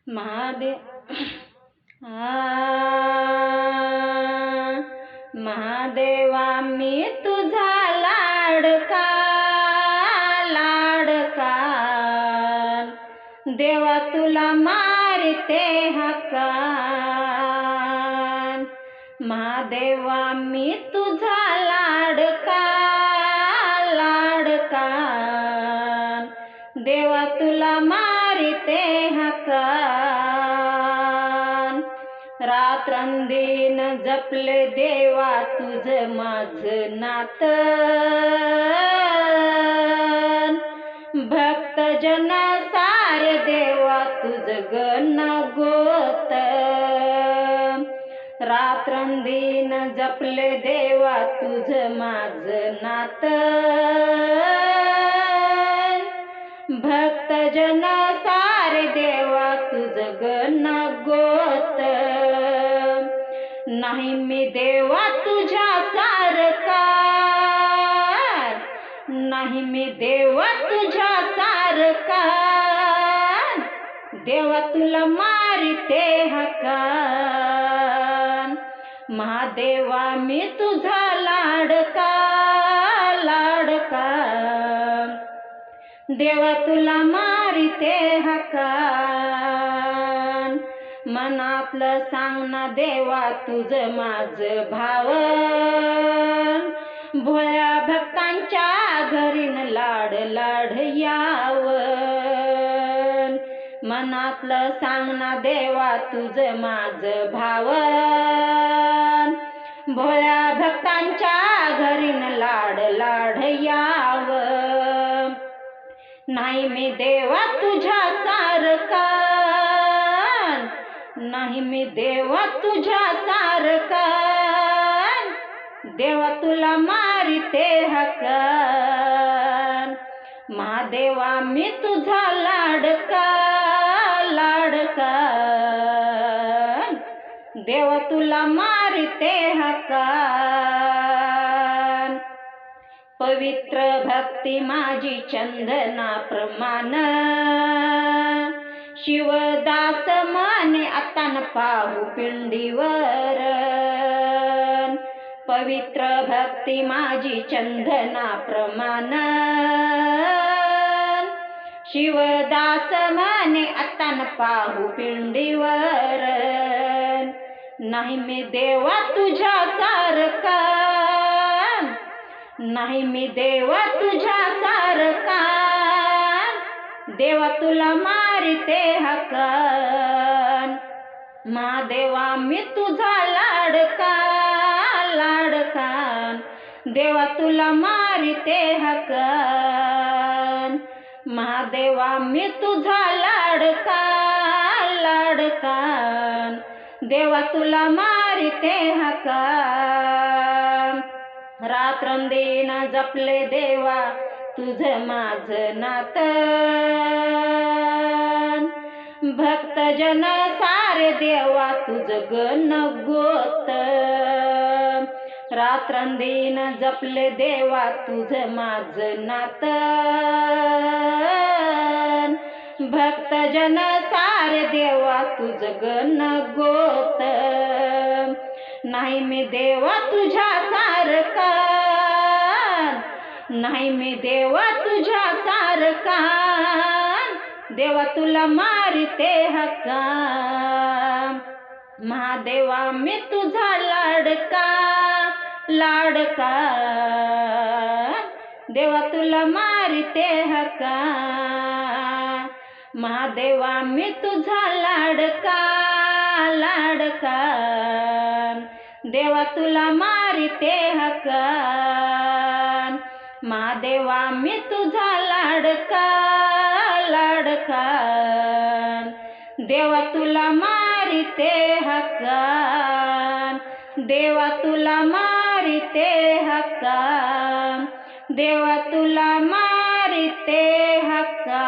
महादेव महादेवा मी तुझा लाडका लाडका, देवा तुला मारिते हक्का। महादेवा मी तुझा लाडका लाडका, देवा तुला मारिते हक्का। रात्रंदिन जपले देवा तुझ माझं नातं, भक्त जन सारे देवा तुझ गण गोत। रात्रंदिन जपले देवा तुझ माझं नातं, भक्त जन सारे देवा तुझ गण गोत। नाही मी देवा तुझ्या सारकार, नाही मी देवा तुझ्या सारकार, देवा तुला मारिते हक्का। महादेवा मी तुझा लाडका लाडका, देवा तुला मारिते हक्का। मनातलं सांग ना देवा तुझ माझं भावन, भोळ्या भक्तांच्या घरीन लाड लाड यावन। मनातलं सांग ना देवा तुझ माझं भावन, भोळ्या भक्तांच्या घरीन लाड लाड यावन। नाही मी देवा तुझ्या सारकार, नाही मी देवा तुझ्या सारकार, देवा तुला मारिते हक्का। महादेवा मी तुझा लाडका लाडका, देवा तुला मारिते हक्का। पवित्र भक्ती माझी चंदना प्रमाण, शिवदास माने आता न पाहू पिंडीवर। पवित्र भक्ती माझी चंदना प्रमाण, शिवदास माने आता न पाहू पिंडीवर। नाही मी देवा तुझ्या सारकार, नाही मी देवा तुझ्या सारकार, देवा तुला मारिते हक्का। महादेवा मी तुझा लाडका लाडका, देवा तुला मारिते हक्का। महादेवा मी तुझा लाडका लाडका, देवा तुला मारिते हक्का। रात्रंदिन जपले देवा तुझ माझं नातं, भक्त जन सारे देवा तुझ गण गोत। रात्रंदिन जपले देवा तुझ माझं नातं, भक्त जन सारे देवा तुझ गण गोत। नाही मी देवा तुझ्या सारकार, नाही मी देवा तुझ्या सारकार, देवा तुला मारिते हक्का। महादेवा मी तुझा लाडका लाडका, देवा तुला मारिते हक्का। महादेवा मी तुझा लाडका लाडका, देवा तुला मारिते हक्का। महादेवा मी तुझा लाडका लाडका, देवा तुला मारिते हक्का। देवा तुला मारिते हक्का, देवा तुला मारिते हक्का।